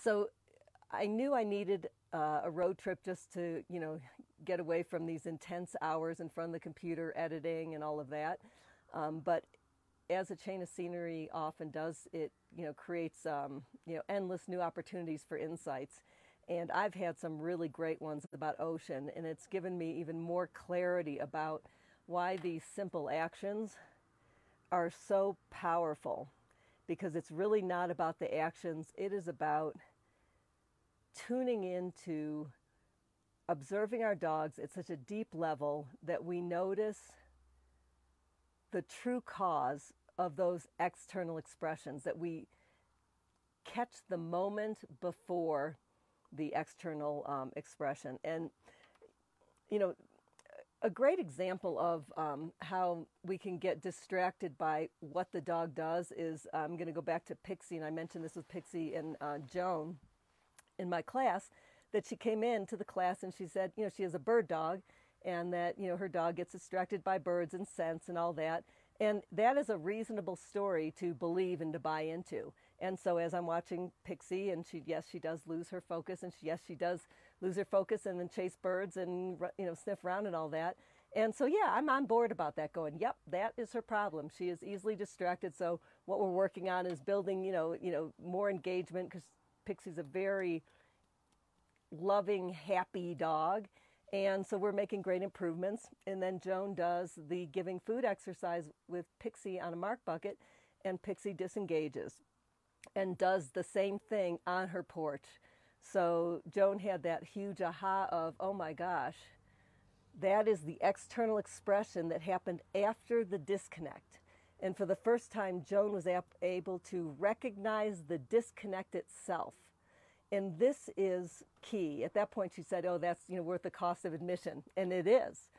So I knew I needed a road trip just to, get away from these intense hours in front of the computer editing and all of that. But as a change of scenery often does, it, creates, endless new opportunities for insights. And I've had some really great ones about ocean, and it's given me even more clarity about why these simple actions are so powerful, because it's really not about the actions. It is about tuning into observing our dogs at such a deep level that we notice the true cause of those external expressions, that we catch the moment before the external expression. And, a great example of how we can get distracted by what the dog does is, I'm going to go back to Pixie, and I mentioned this with Pixie and Joan in my class, that she came into the class and she said, she has a bird dog, and that, her dog gets distracted by birds and scents and all that. And that is a reasonable story to believe and to buy into. And so as I'm watching Pixie, and she does lose her focus, and she does lose her focus and then chase birds and, sniff around and all that. And so, yeah, I'm on board about that, going, yep, that is her problem. She is easily distracted. So what we're working on is building, more engagement, because Pixie's a very loving, happy dog. And so we're making great improvements. And then Joan does the giving food exercise with Pixie on a mark bucket, and Pixie disengages and does the same thing on her porch. So Joan had that huge aha of, oh my gosh, that is the external expression that happened after the disconnect. And for the first time, Joan was able to recognize the disconnect itself. And this is key. At that point, she said, oh, that's worth the cost of admission. And it is.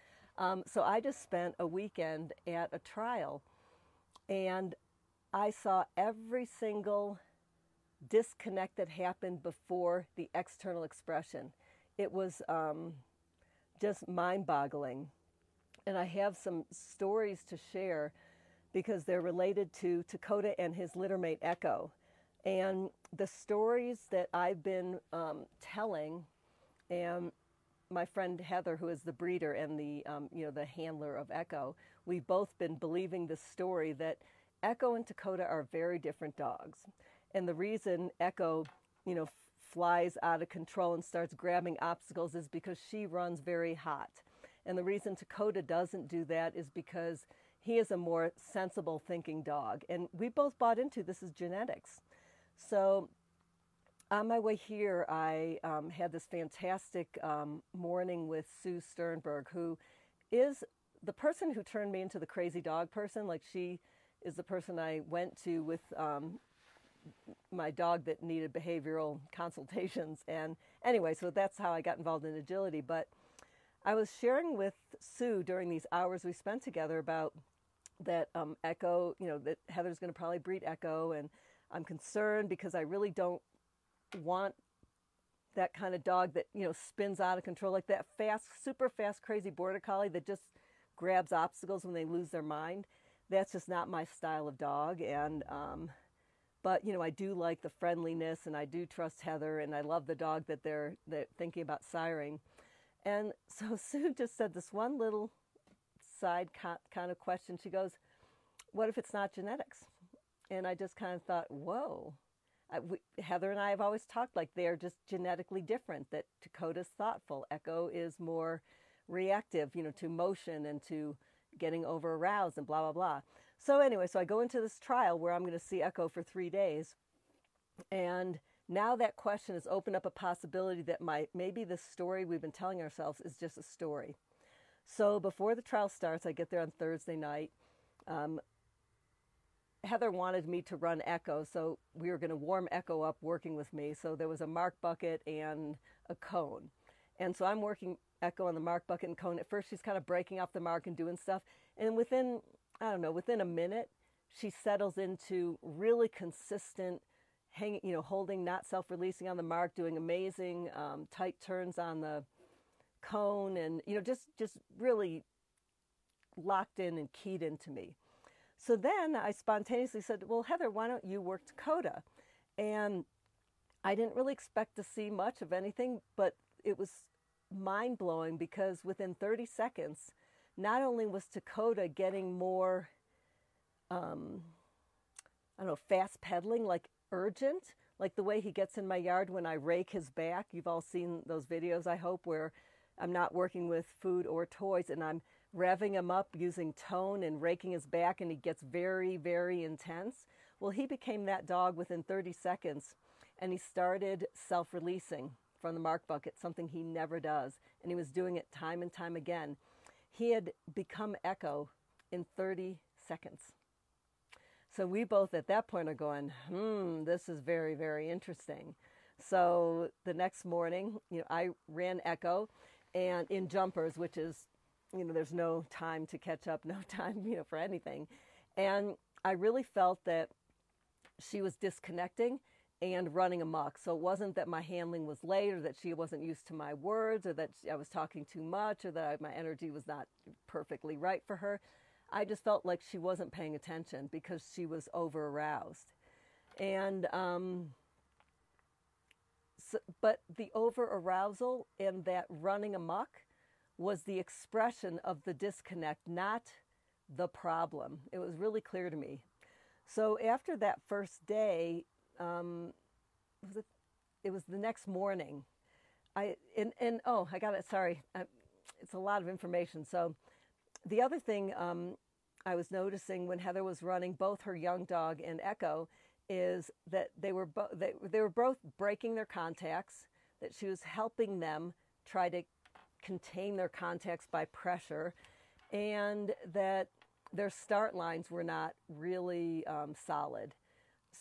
So I just spent a weekend at a trial, and I saw every single disconnect that happened before the external expression. It was just mind-boggling. And I have some stories to share because they're related to Dakota and his littermate Echo. And the stories that I've been telling, and my friend Heather, who is the breeder and the the handler of Echo, we've both been believing this story that Echo and Dakota are very different dogs. And the reason Echo, flies out of control and starts grabbing obstacles is because she runs very hot. And the reason Dakota doesn't do that is because he is a more sensible thinking dog. And we both bought into this is genetics. So on my way here, I had this fantastic morning with Sue Sternberg, who is the person who turned me into the crazy dog person. Like, she is the person I went to with my dog that needed behavioral consultations. And anyway, so that's how I got involved in agility. But I was sharing with Sue during these hours we spent together about that Echo, that Heather's going to probably breed Echo, and I'm concerned because I really don't want that kind of dog that, spins out of control, like that fast, super fast, crazy border collie that just grabs obstacles when they lose their mind. That's just not my style of dog. And, but, I do like the friendliness, and I do trust Heather, and I love the dog that they're thinking about siring. And so Sue just said this one little side kind of question. She goes, what if it's not genetics? And I just kind of thought, whoa. Heather and I have always talked like they're just genetically different, that Dakota's thoughtful. Echo is more reactive, to motion and to getting over aroused and blah, blah, blah. So anyway, so I go into this trial where I'm going to see Echo for 3 days. And now that question has opened up a possibility that maybe the story we've been telling ourselves is just a story. So before the trial starts, I get there on Thursday night. Heather wanted me to run Echo, so we were going to warm Echo up working with me. So there was a mark bucket and a cone. And so I'm working Echo on the mark bucket and cone. At first, she's kind of breaking off the mark and doing stuff. And within a minute, she settles into really consistent hanging, holding, not self-releasing on the mark, doing amazing tight turns on the cone, and, just really locked in and keyed into me. So then I spontaneously said, well, Heather, why don't you work Dakota? And I didn't really expect to see much of anything, but it was mind-blowing because within 30 seconds, not only was Dakota getting more, I don't know, fast pedaling, like urgent, like the way he gets in my yard when I rake his back. You've all seen those videos, I hope, where I'm not working with food or toys and I'm revving him up using tone and raking his back, and he gets very, very intense. Well, he became that dog within 30 seconds, and he started self-releasing from the mark bucket, something he never does, and he was doing it time and time again. He had become Echo in 30 seconds. So we both at that point are going, this is very, very interesting. So the next morning, I ran Echo and in jumpers, which is, there's no time to catch up, no time, for anything. And I really felt that she was disconnecting and running amok. So it wasn't that my handling was late or that she wasn't used to my words or that I was talking too much or that my energy was not perfectly right for her. I just felt like she wasn't paying attention because she was over aroused. And, but the over arousal and that running amok was the expression of the disconnect, not the problem. It was really clear to me. So after that first day, it was the next morning. I got it. Sorry. It's a lot of information. So the other thing I was noticing when Heather was running both her young dog and Echo is that they were both breaking their contacts, that she was helping them try to contain their contacts by pressure, and that their start lines were not really solid.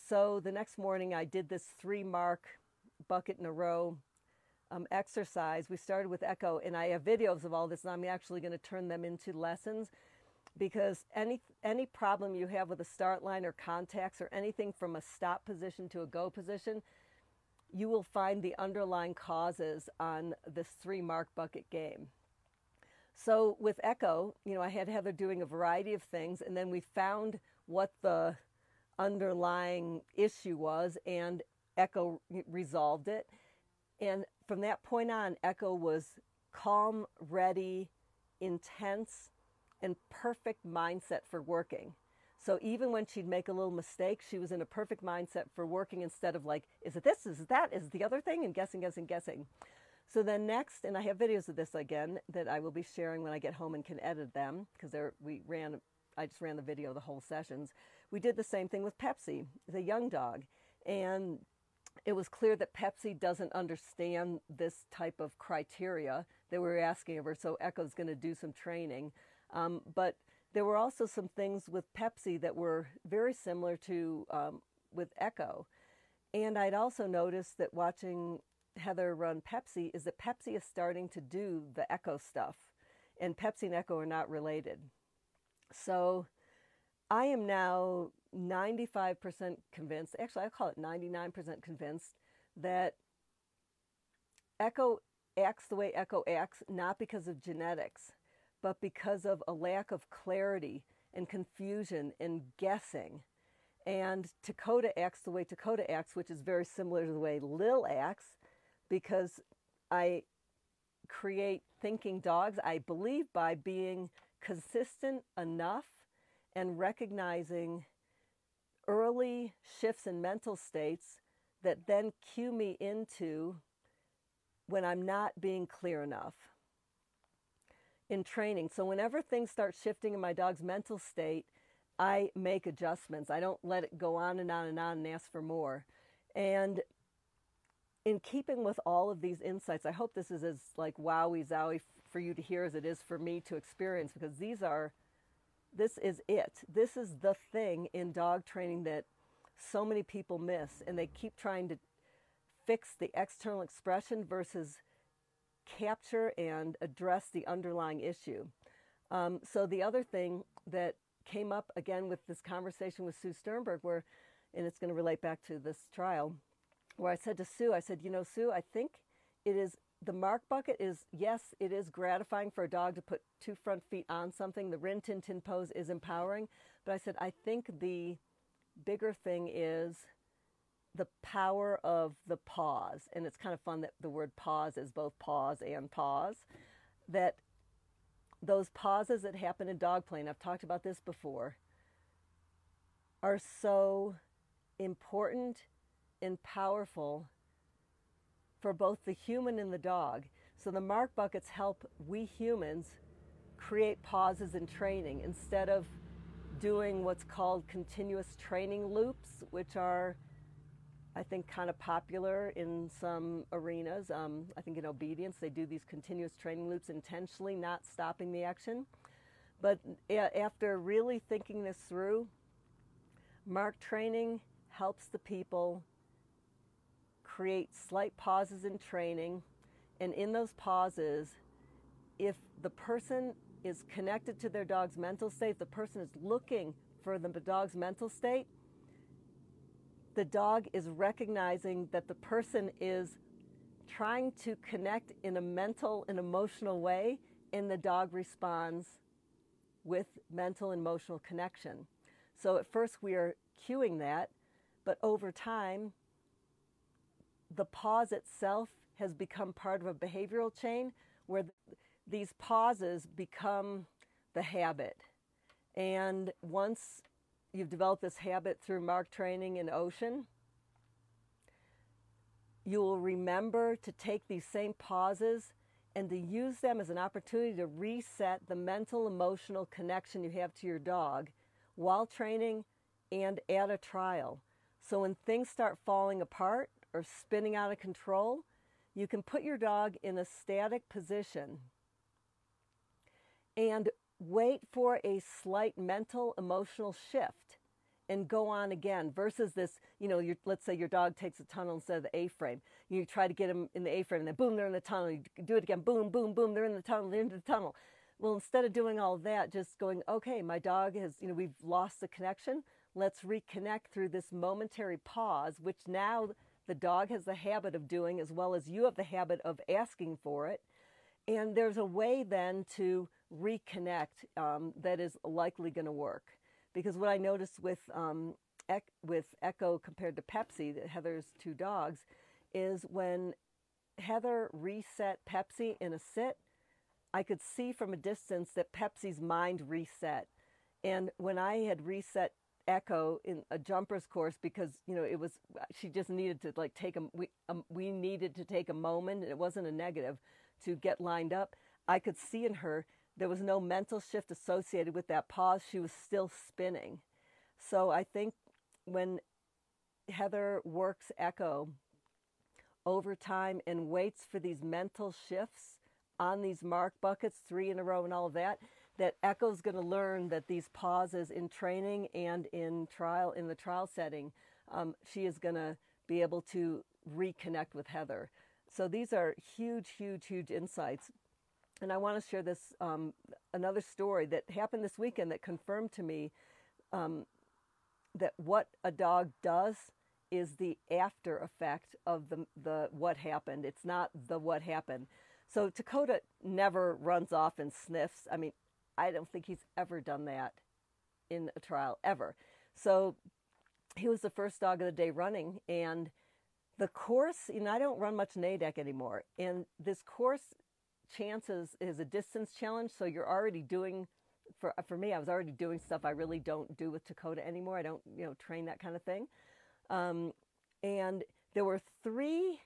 So the next morning I did this 3-mark bucket in a row exercise. We started with Echo, and I have videos of all this, and I'm actually going to turn them into lessons, because any problem you have with a start line or contacts or anything from a stop position to a go position, you will find the underlying causes on this 3-mark bucket game. So with Echo, I had Heather doing a variety of things, and then we found what the underlying issue was, and Echo resolved it. And from that point on, Echo was calm, ready, intense, and perfect mindset for working. So even when she'd make a little mistake, she was in a perfect mindset for working instead of like, is it this, is it that, is it the other thing, and guessing. So then next, and I have videos of this again that I will be sharing when I get home and can edit them, because I just ran the video the whole sessions. We did the same thing with Pepsi, the young dog. And it was clear that Pepsi doesn't understand this type of criteria that we were asking of her, so Echo's going to do some training. But there were also some things with Pepsi that were very similar to with Echo. And I'd also noticed that watching Heather run Pepsi is that Pepsi is starting to do the Echo stuff, and Pepsi and Echo are not related. So I am now 95% convinced, actually I call it 99% convinced, that Echo acts the way Echo acts, not because of genetics, but because of a lack of clarity and confusion and guessing. And Dakota acts the way Dakota acts, which is very similar to the way Lil acts, because I create thinking dogs, I believe, by being consistent enough and recognizing early shifts in mental states that then cue me into when I'm not being clear enough in training. So whenever things start shifting in my dog's mental state, I make adjustments. I don't let it go on and on and on and ask for more. And in keeping with all of these insights, I hope this is as like wowie zowie for you to hear as it is for me to experience, because this is it. This is the thing in dog training that so many people miss, and they keep trying to fix the external expression versus capture and address the underlying issue. So the other thing that came up again with this conversation with Sue Sternberg, and it's going to relate back to this trial, where I said to Sue, Sue, I think the mark bucket is, yes, it is gratifying for a dog to put 2 front feet on something. The Rin Tin Tin pose is empowering. But I said, I think the bigger thing is the power of the pause. And it's kind of fun that the word pause is both pause and pause. That those pauses that happen in dog play, and I've talked about this before, are so important and powerful for both the human and the dog. So the mark buckets help we humans create pauses in training instead of doing what's called continuous training loops, which are, I think, kind of popular in some arenas. I think in obedience, they do these continuous training loops intentionally, not stopping the action. But after really thinking this through, mark training helps the people create slight pauses in training. And in those pauses, if the person is connected to their dog's mental state, the person is looking for the dog's mental state, the dog is recognizing that the person is trying to connect in a mental and emotional way, and the dog responds with mental and emotional connection. So at first we are cueing that, but over time, the pause itself has become part of a behavioral chain where these pauses become the habit. And once you've developed this habit through mark training in Ocean, you will remember to take these same pauses and to use them as an opportunity to reset the mental, emotional connection you have to your dog while training and at a trial. So when things start falling apart or spinning out of control, you can put your dog in a static position and wait for a slight mental, emotional shift and go on again versus this, let's say your dog takes a tunnel instead of the A-frame. You try to get them in the A-frame and then boom, they're in the tunnel. You do it again, boom, boom, boom, they're in the tunnel, they're into the tunnel. Well, instead of doing all that, just going, okay, my dog has, we've lost the connection. Let's reconnect through this momentary pause, which now the dog has the habit of doing as well as you have the habit of asking for it. And there's a way then to reconnect that is likely going to work. Because what I noticed with Echo compared to Pepsi, Heather's two dogs, is when Heather reset Pepsi in a sit, I could see from a distance that Pepsi's mind reset. And when I had reset Echo in a jumpers course, because she just needed to we needed to take a moment, and it wasn't a negative, to get lined up. I could see in her there was no mental shift associated with that pause. She was still spinning. So I think when Heather works Echo over time and waits for these mental shifts on these mark buckets, 3 in a row and all of that, that Echo's going to learn that these pauses in training and in the trial setting, she is going to be able to reconnect with Heather. So these are huge, huge, huge insights. And I want to share this, another story that happened this weekend that confirmed to me that what a dog does is the after effect of the what happened. It's not the what happened. So Dakota never runs off and sniffs. I mean, I don't think he's ever done that in a trial, ever. So he was the first dog of the day running, and the course, I don't run much NADEC anymore, and this course chances is a distance challenge, so you're already doing, for me, I was already doing stuff I really don't do with Dakota anymore. I don't, train that kind of thing. And there were 3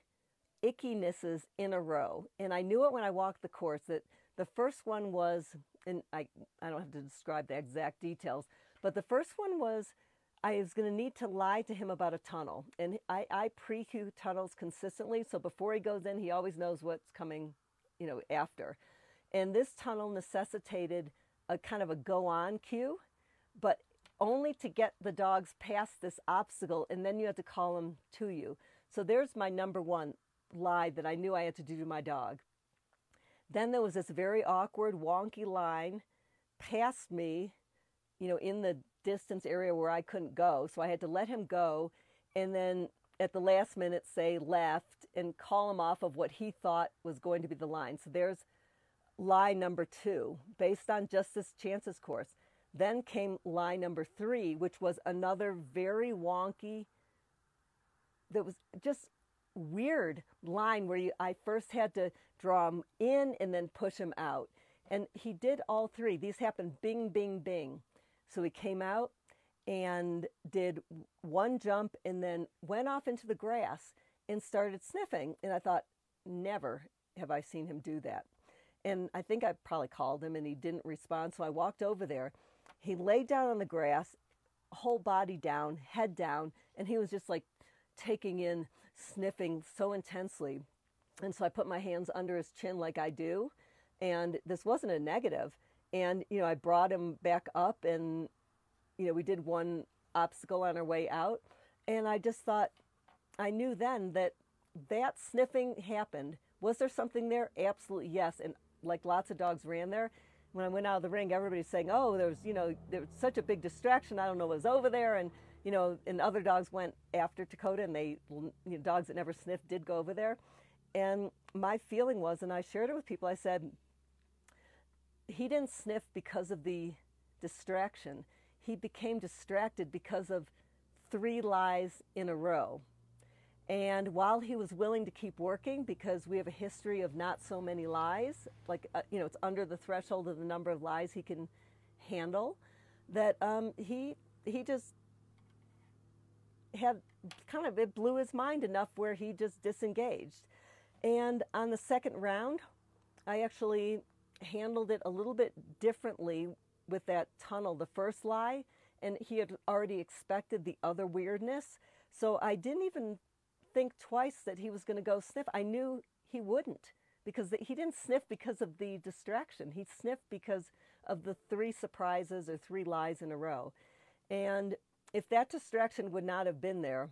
ickinesses in a row, and I knew it when I walked the course that the first one was, and I don't have to describe the exact details, but the first one was I was going to need to lie to him about a tunnel. And I pre-cue tunnels consistently, so before he goes in, he always knows what's coming, after. And this tunnel necessitated a kind of a go-on cue, but only to get the dogs past this obstacle, and then you have to call them to you. So there's my number 1 lie that I knew I had to do to my dog. Then there was this very awkward, wonky line past me, in the distance area where I couldn't go. So I had to let him go and then at the last minute say left and call him off of what he thought was going to be the line. So there's lie number 2 based on just this chances course. Then came lie number 3, which was another very wonky there was just weird line where I first had to draw him in and then push him out. And he did all three. These happened bing, bing, bing. So he came out and did one jump and then went off into the grass and started sniffing. And I thought, never have I seen him do that. And I think I probably called him and he didn't respond. So I walked over there. He laid down on the grass, whole body down, head down, and he was just like taking in, sniffing so intensely. And so I put my hands under his chin like I do. And this wasn't a negative. And, I brought him back up and, we did one obstacle on our way out. And I just thought, I knew then that sniffing happened. Was there something there? Absolutely, yes. And like lots of dogs ran there. When I went out of the ring, everybody's saying, oh, there was such a big distraction. I don't know what was over there. And, and other dogs went after Dakota, and dogs that never sniffed did go over there. And my feeling was, and I shared it with people, I said, he didn't sniff because of the distraction. He became distracted because of 3 lies in a row. And while he was willing to keep working, because we have a history of not so many lies, like, it's under the threshold of the number of lies he can handle, that he just had it blew his mind enough where he just disengaged. And on the second round, I actually handled it a little bit differently with that tunnel, the first lie, and he had already expected the other weirdness. So I didn't even think twice that he was going to go sniff. I knew he wouldn't, because he didn't sniff because of the distraction. He sniffed because of the 3 surprises or 3 lies in a row. And if that distraction would not have been there,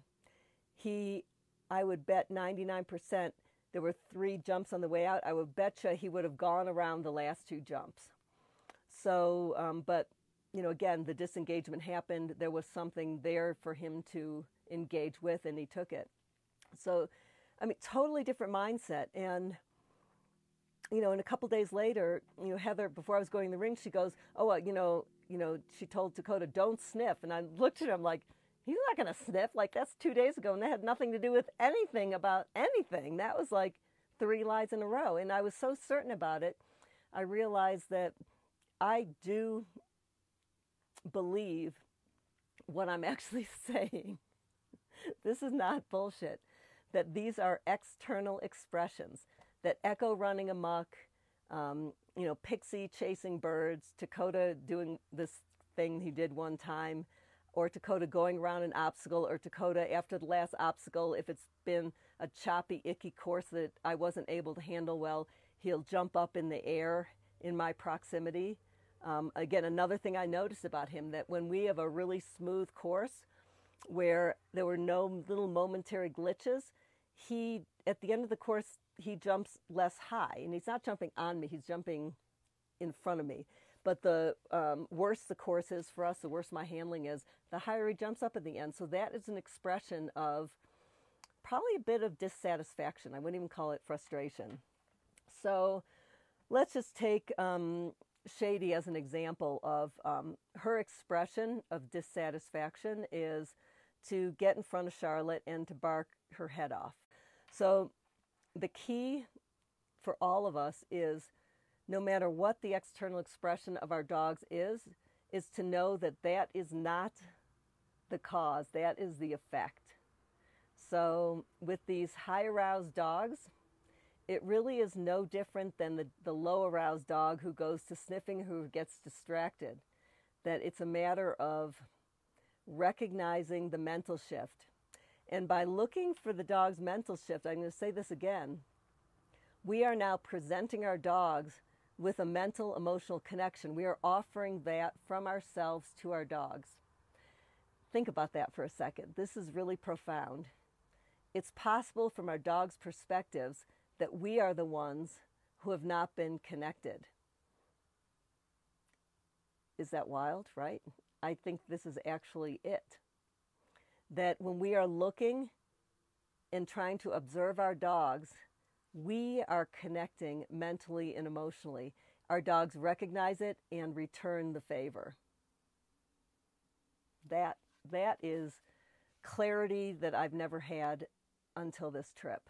I would bet 99%, there were 3 jumps on the way out. I would betcha he would have gone around the last 2 jumps. So, but, again, the disengagement happened. There was something there for him to engage with, and he took it. So, totally different mindset. And, and a couple days later, Heather, before I was going to the ring, she goes, oh, she told Dakota, don't sniff. And I looked at him like, he's not going to sniff. Like, that's 2 days ago, and that had nothing to do with anything about anything. That was like 3 lies in a row. And I was so certain about it, I realized that I do believe what I'm actually saying. This is not bullshit. That these are external expressions. That Echo running amok, Pixie chasing birds, Dakota doing this thing he did one time, or Dakota going around an obstacle, or Dakota after the last obstacle, if it's been a choppy, icky course that I wasn't able to handle well, he'll jump up in the air in my proximity. Again, another thing I noticed about him, that when we have a really smooth course where there were no little momentary glitches, at the end of the course, he jumps less high. And he's not jumping on me, he's jumping in front of me. But the worse the course is for us, the worse my handling is, the higher he jumps up at the end. So that is an expression of probably a bit of dissatisfaction. I wouldn't even call it frustration. So let's just take Shady as an example of her expression of dissatisfaction is to get in front of Charlotte and to bark her head off. So the key for all of us is, no matter what the external expression of our dogs is to know that that is not the cause, that is the effect. So with these high aroused dogs, it really is no different than the low aroused dog who goes to sniffing, who gets distracted. That it's a matter of recognizing the mental shift. And by looking for the dog's mental shift, I'm going to say this again, we are now presenting our dogs with a mental, emotional connection. We are offering that from ourselves to our dogs. Think about that for a second. This is really profound. It's possible from our dogs' perspectives that we are the ones who have not been connected. Is that wild, right? I think this is actually it. That when we are looking and trying to observe our dogs, we are connecting mentally and emotionally. Our dogs recognize it and return the favor. That is clarity that I've never had until this trip.